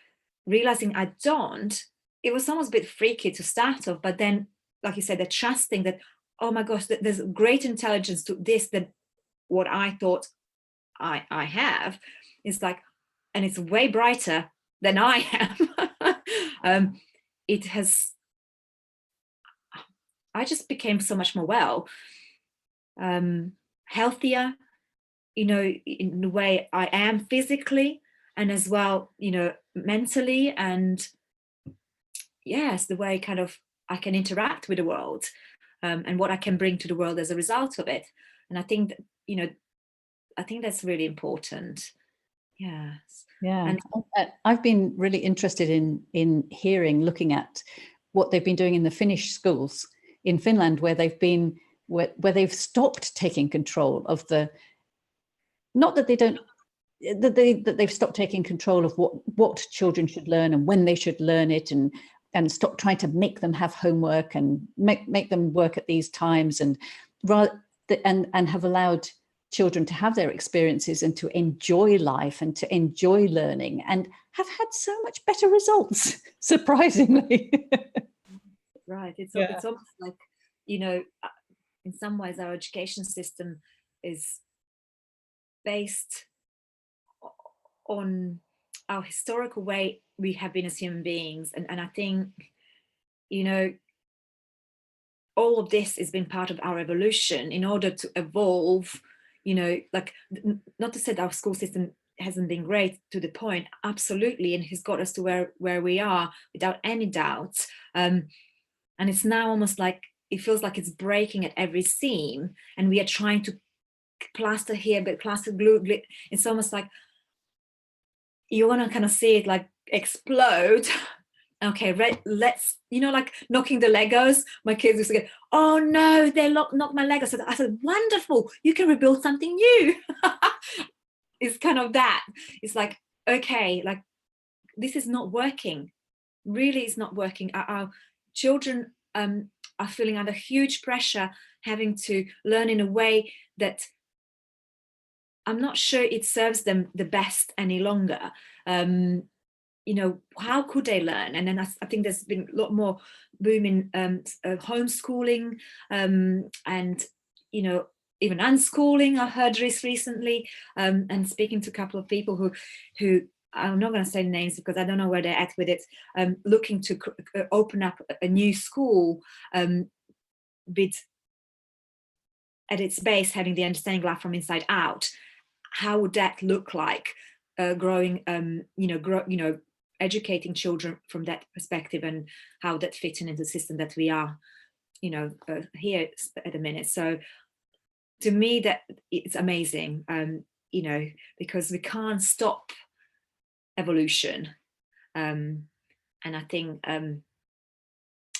Realizing I don't, it was almost a bit freaky to start off, but then, like you said, the trusting that, oh my gosh, there's great intelligence to this, that what I thought I have is like, and it's way brighter than I am. It has, I just became so much more well, healthier, in the way I am physically, and as well, mentally, and yes, the way kind of I can interact with the world, and what I can bring to the world as a result of it. And I think that, I think that's really important. Yes. Yeah, and I've been really interested in hearing, looking at what they've been doing in the Finnish schools in Finland, where they've stopped taking control of the, not that they don't, that they've stopped taking control of what children should learn and when they should learn it, and stop trying to make them have homework and make them work at these times, and have allowed children to have their experiences and to enjoy life and to enjoy learning, and have had so much better results, surprisingly. Right. It's almost like, in some ways our education system is based on our historical way we have been as human beings. And I think, all of this has been part of our evolution in order to evolve, like, not to say that our school system hasn't been great, to the point, absolutely, and has got us to where we are without any doubt. And it's now almost like it feels like it's breaking at every seam, and we are trying to plaster here, but plaster glue. It's almost like you want to kind of see it like explode. Okay, let's, like knocking the Legos. My kids used to go, oh no, they knocked my Legos. I said, wonderful, you can rebuild something new. It's kind of that. It's like, okay, like this is not working. Really, it's not working. Our children are feeling under huge pressure, having to learn in a way that I'm not sure it serves them the best any longer. How could they learn? And then I think there's been a lot more boom in homeschooling, and even unschooling. I heard this recently, and speaking to a couple of people who I'm not going to say names because I don't know where they're at with it, looking to open up a new school, with at its base having the understanding life from inside out. How would that look like, growing, educating children from that perspective and how that fits into the system that we are, you know, here at the minute. So to me, that it's amazing, you know, because we can't stop evolution. And I think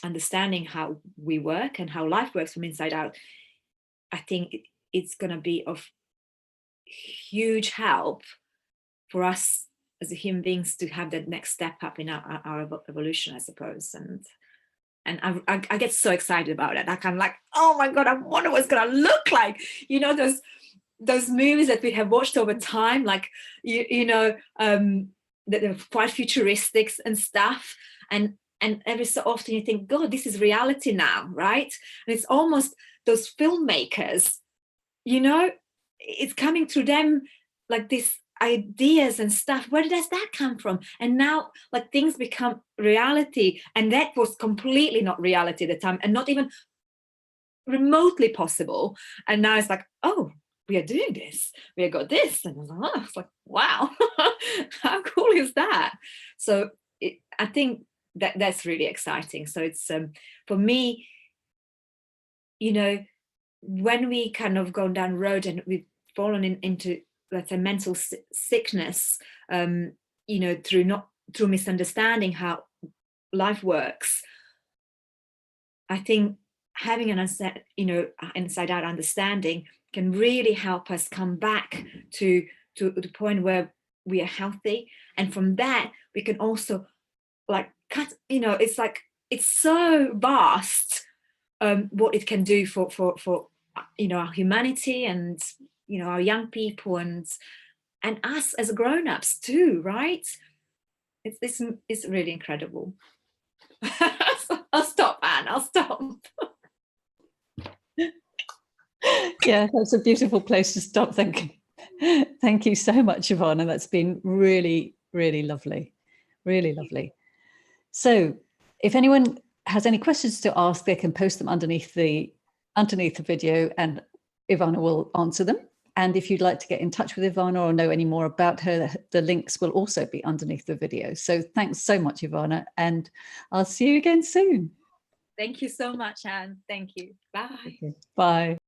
understanding how we work and how life works from inside out, I think it's going to be of huge help for us as human beings to have that next step up in our evolution, I suppose. And I get so excited about it. Like, I'm like, oh my God, I wonder what it's gonna look like. You know, those movies that we have watched over time, like you know, that they're quite futuristic and stuff. And every so often you think, God, this is reality now, right? And it's almost those filmmakers, you know, it's coming through them, like this ideas and stuff. Where does that come from? And now, like, things become reality, and that was completely not reality at the time, and not even remotely possible. And now it's like, oh, we are doing this, we have got this, and it's like, wow, how cool is that? So I think that's really exciting. So it's for me, you know, when we kind of go down road and we've fallen into, let's say, mental sickness, you know, through misunderstanding how life works, I think having an inside out understanding can really help us come back to the point where we are healthy. And from that we can also, like, cut, you know, it's like, it's so vast, what it can do for you know, our humanity, and, you know, our young people, and us as grown-ups too, right? It's really incredible. So I'll stop, Anne, I'll stop. Yeah, that's a beautiful place to stop. Thank you so much, Ivana. That's been really, really lovely. Really lovely. So if anyone has any questions to ask, they can post them underneath the video, and Ivana will answer them. And if you'd like to get in touch with Ivana or know any more about her, the links will also be underneath the video. So thanks so much, Ivana, and I'll see you again soon. Thank you so much, Anne. Thank you. Bye. Okay. Bye.